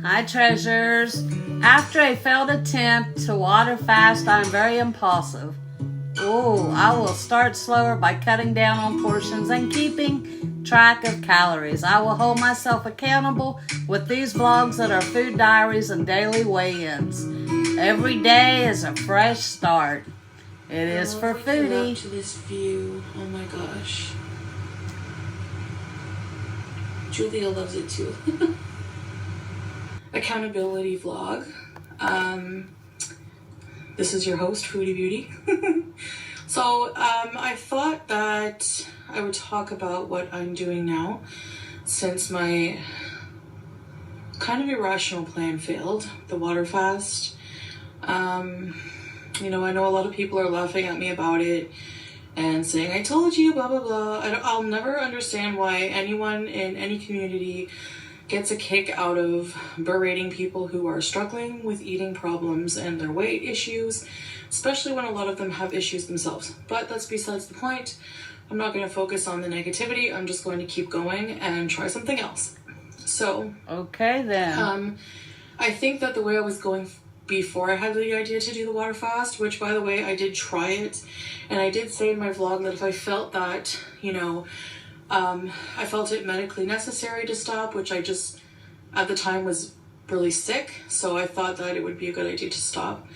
Hi, treasures. After a failed attempt to water fast, I'm very impulsive. Oh, I will start slower by cutting down on portions and keeping track of calories. I will hold myself accountable with these vlogs that are food diaries and daily weigh-ins. Every day is a fresh start. It is for Foodie. To this view, oh my gosh. Julia loves it too. Accountability vlog. This is your host, Foodie Beauty. So I thought that I would talk about what I'm doing now since my kind of irrational plan failed, the water fast. You know, I know a lot of people are laughing at me about it and saying, I told you, blah, blah, blah. I'll never understand why anyone in any community gets a kick out of berating people who are struggling with eating problems and their weight issues, especially when a lot of them have issues themselves. But that's besides the point. I'm not going to focus on the negativity. I'm just going to keep going and try something else. So, okay then. I think that the way I was going before I had the idea to do the water fast, which by the way, I did try it. And I did say in my vlog that if I felt that, you know, I felt it medically necessary to stop, which I just, at the time, was really sick. So I thought that it would be a good idea to stop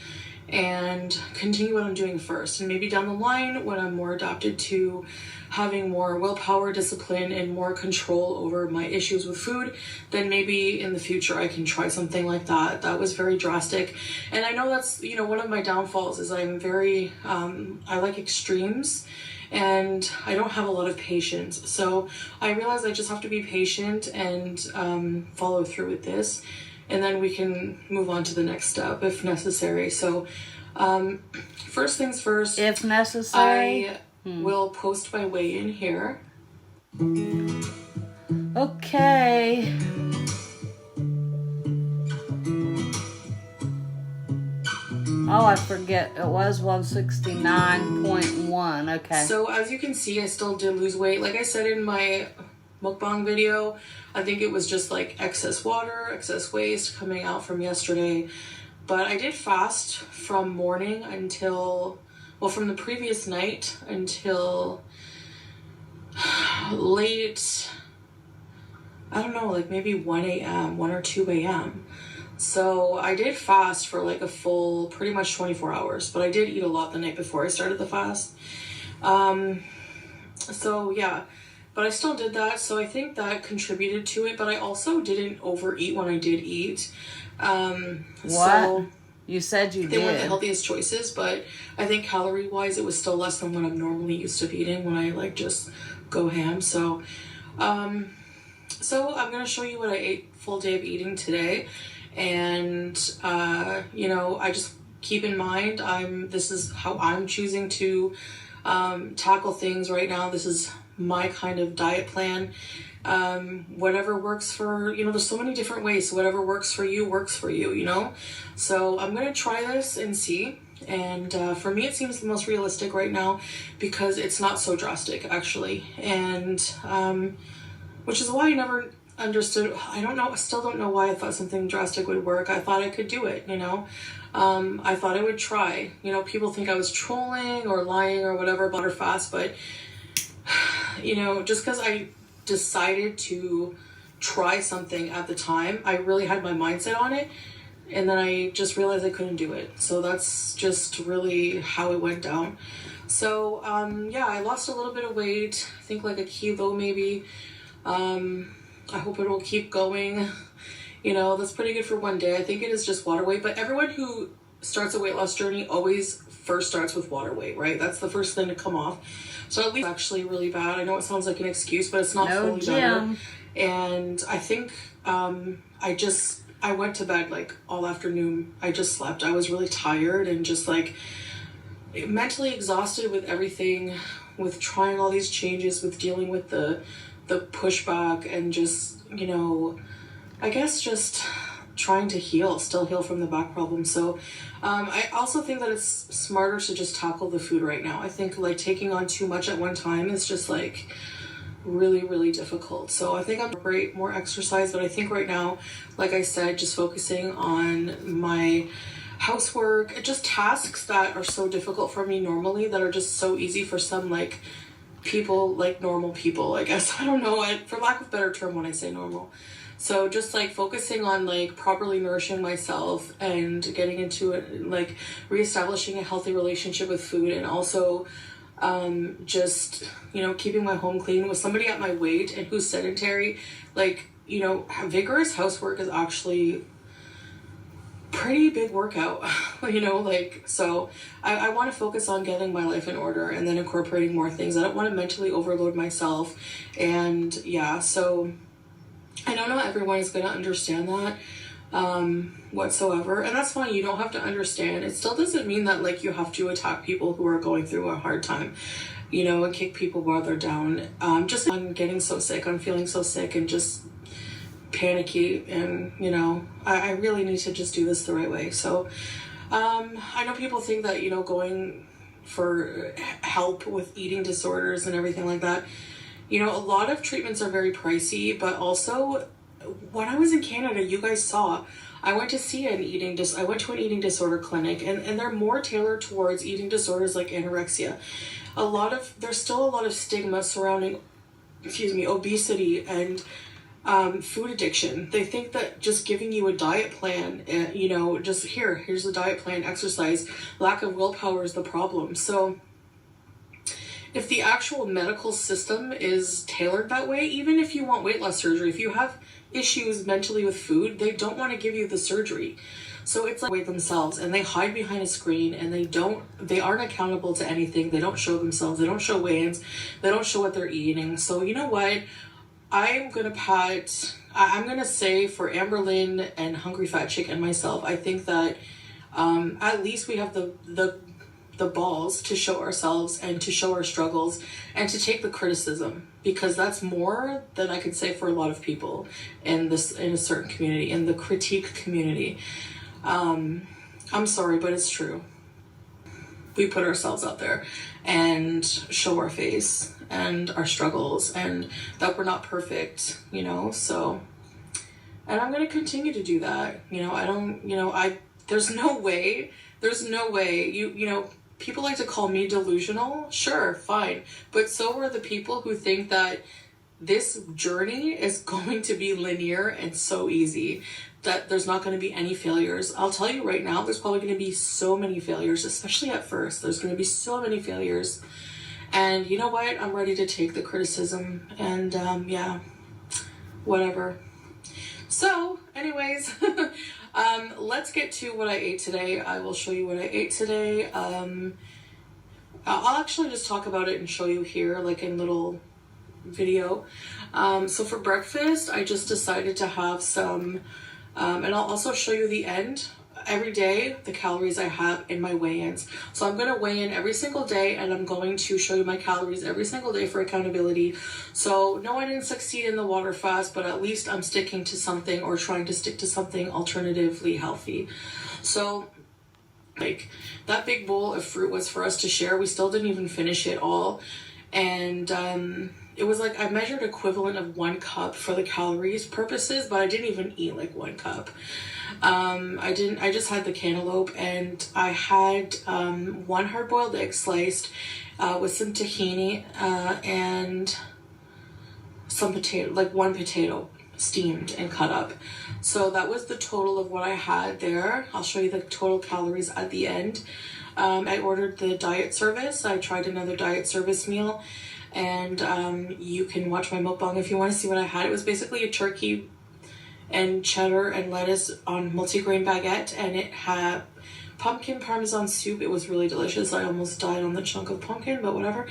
and continue what I'm doing first. And maybe down the line, when I'm more adapted to having more willpower, discipline, and more control over my issues with food, then maybe in the future I can try something like that. That was very drastic. And I know that's, you know, one of my downfalls is I'm very, I like extremes. And I don't have a lot of patience. So I realized I just have to be patient and follow through with this. And then we can move on to the next step if necessary. So first things first. If necessary. I will post my weigh-in here. Okay. Oh, I forget. It was 169.1. Okay. So as you can see, I still did lose weight. Like I said in my mukbang video, I think it was just like excess water, excess waste coming out from yesterday. But I did fast from morning until, well, from the previous night until late, I don't know, like maybe 1 a.m., 1 or 2 a.m. So I did fast for like a full pretty much 24 hours, but I did eat a lot the night before I started the fast. So yeah, but I still did that. So I think that contributed to it, but I also didn't overeat when I did eat. What? So you said you did. They weren't the healthiest choices, but I think calorie wise, it was still less than what I'm normally used to eating when I like just go ham. So, so I'm going to show you what I ate full day of eating today. And, you know, I just keep in mind, this is how I'm choosing to, tackle things right now. This is my kind of diet plan. Whatever works for, you know, there's so many different ways. So whatever works for you, you know? So I'm going to try this and see. And, for me, it seems the most realistic right now because it's not so drastic actually. And, which is why I never understood. I still don't know why I thought something drastic would work. I thought I could do it, you know. I thought I would try. You know, people think I was trolling or lying or whatever about her fast, but you know, just because I decided to try something at the time, I really had my mindset on it, and then I just realized I couldn't do it. So that's just really how it went down. So yeah, I lost a little bit of weight. I think like a kilo maybe. I hope it will keep going. You know, that's pretty good for one day. I think it is just water weight, but everyone who starts a weight loss journey always first starts with water weight, right? That's the first thing to come off. So at least it's actually really bad. I know it sounds like an excuse, but it's not fully better. And I think I went to bed like all afternoon. I just slept. I was really tired and just like mentally exhausted with everything, with trying all these changes, with dealing with the pushback and just, you know, I guess just trying to still heal from the back problem. So I also think that it's smarter to just tackle the food right now. I think like taking on too much at one time is just like really, really difficult. So I think I'm great, more exercise, but I think right now, like I said, just focusing on my housework, just tasks that are so difficult for me normally that are just so easy for some like people, like normal people, I guess. I don't know, for lack of a better term when I say normal. So just like focusing on like properly nourishing myself and getting into it, like reestablishing a healthy relationship with food, and also just, you know, keeping my home clean. With somebody at my weight and who's sedentary, like, you know, vigorous housework is actually pretty big workout, you know, like, so I want to focus on getting my life in order and then incorporating more things. I don't want to mentally overload myself. And yeah, so I know not everyone is going to understand that whatsoever, and that's fine. You don't have to understand. It still doesn't mean that like you have to attack people who are going through a hard time, you know, and kick people while they're down. Just I'm getting so sick, I'm feeling so sick and just panicky, and you know, I really need to just do this the right way. So I know people think that, you know, going for help with eating disorders and everything like that, you know, a lot of treatments are very pricey, but also when I was in Canada, you guys saw, I went to see an eating disorder clinic, and they're more tailored towards eating disorders like anorexia. There's still a lot of stigma surrounding, obesity and food addiction. They think that just giving you a diet plan, you know, just here's the diet plan, exercise, lack of willpower is the problem. So if the actual medical system is tailored that way, even if you want weight loss surgery, if you have issues mentally with food, they don't want to give you the surgery. So it's like themselves, and they hide behind a screen, and they aren't accountable to anything. They don't show themselves. They don't show weigh-ins. They don't show what they're eating. So you know what? I'm going to say for Amberlynn and Hungry Fat Chick and myself, I think that at least we have the balls to show ourselves and to show our struggles and to take the criticism, because that's more than I could say for a lot of people in a certain community, in the critique community. I'm sorry, but it's true. We put ourselves out there and show our face and our struggles and that we're not perfect, you know, so, and I'm going to continue to do that. You know, there's no way, you know, people like to call me delusional. Sure, fine. But so are the people who think that this journey is going to be linear and so easy, that there's not going to be any failures. I'll tell you right now, there's probably going to be so many failures, especially at first. There's going to be so many failures. And you know what? I'm ready to take the criticism and yeah, whatever. So anyways, let's get to what I ate today. I will show you what I ate today. I'll actually just talk about it and show you here, like in little video. So for breakfast, I just decided to have some, and I'll also show you the end every day, the calories I have in my weigh-ins. So I'm going to weigh in every single day, and I'm going to show you my calories every single day for accountability. So no, I didn't succeed in the water fast, but at least I'm sticking to something, or trying to stick to something alternatively healthy. So like that big bowl of fruit was for us to share. We still didn't even finish it all. And it was like I measured equivalent of 1 cup for the calories purposes, but I didn't even eat like 1 cup. I just had the cantaloupe, and I had 1 hard-boiled egg sliced with some tahini and some potato, like 1 potato steamed and cut up. So that was the total of what I had there. I'll show you the total calories at the end. I ordered the diet service. I tried another diet service meal, and you can watch my mukbang if you want to see what I had. It was basically a turkey and cheddar and lettuce on multigrain baguette, and it had pumpkin parmesan soup. It was really delicious. I almost died on the chunk of pumpkin, but whatever.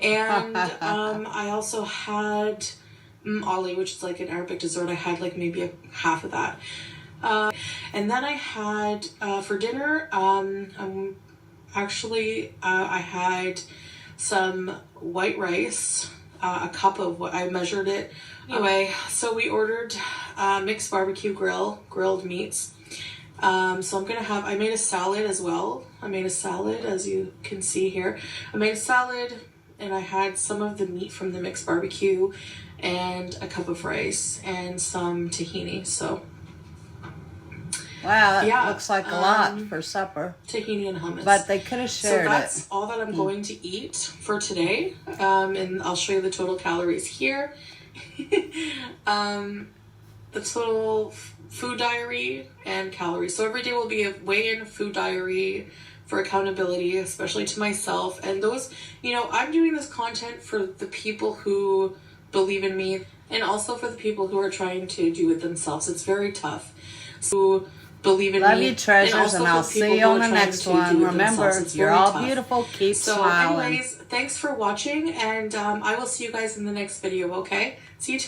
And I also had ali, which is like an Arabic dessert. I had like maybe half of that. And then I had for dinner, I had some white rice, a cup of what I measured it. Anyway, so we ordered mixed barbecue grilled meats. So I made a salad as well. I made a salad, as you can see here. I made a salad, and I had some of the meat from the mixed barbecue and a cup of rice and some tahini. So wow, that looks like a lot for supper. Tahini and hummus. But they could have shared So that's it. all that I'm going to eat for today. And I'll show you the total calories here. The total food diary and calories. So every day will be a weigh-in food diary for accountability, especially to myself. And those, you know, I'm doing this content for the people who believe in me and also for the people who are trying to do it themselves. It's very tough. So believe in Love me. you, treasures, and I'll see you on the next one. Remember, you're all beautiful. Keep smiling. Anyways, thanks for watching, and I will see you guys in the next video, okay? See you